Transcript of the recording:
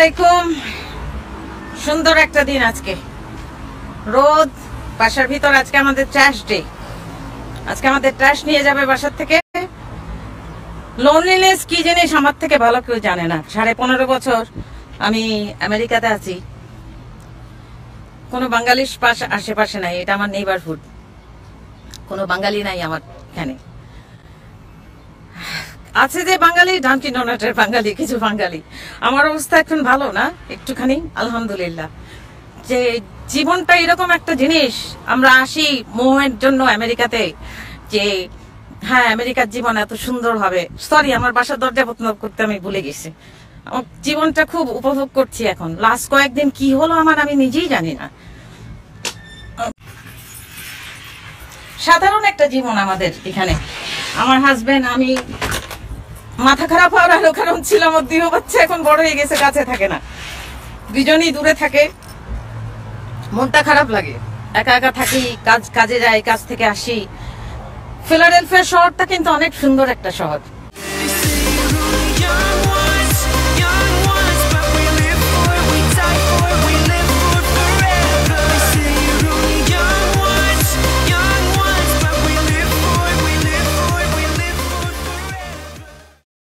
আলাইকুম। সুন্দর একটা দিন আজকে, রোদ, বাসার ভিতর। আজকে আমাদের ট্রাশ ডে। আজকে আমাদের ট্রাশ নিয়ে যাবে বাসার থেকে। লোনলিনেস কি জিনিস আমার থেকে ভালো কেউ জানে না। 15.5 বছর আমি আমেরিকাতে আছি, কোনো বাঙালির আশেপাশে নাই। এটা আমার নেইবারহুড, কোনো বাঙালি নাই আমার এখানে। আছে যে বাঙালি, ডান্টি ডোনাটের বাঙালি, কিছু বাঙালি। আমার অবস্থা এখন ভালো না, একটুখানি আলহামদুলিল্লাহ। যে জীবনটা এরকম একটা জিনিস, আমরা আসি মোহের জন্য আমেরিকাতে, যে হ্যাঁ আমেরিকার জীবন এত সুন্দর হবে। সরি, আমার বাসার দরজা বন্ধ করতে আমি ভুলে গেছি। আমার জীবনটা খুব উপভোগ করছি এখন। লাস্ট কয়েকদিন কি হলো আমার, আমি নিজেই জানি না। সাধারণ একটা জীবন আমাদের এখানে। আমার হাজবেন্ড, আমি মাথা খারাপ হওয়ার আরো কারণ ছিল, আমার 2 বাচ্চা এখন বড় হয়ে গেছে, কাছে থাকে না, দুজনেই দূরে থাকে। মনটা খারাপ লাগে, একা একা থাকি, কাজে যাই, কাজ থেকে আসি। ফিলাডেলফিয়া শহরটা কিন্তু অনেক সুন্দর একটা শহর।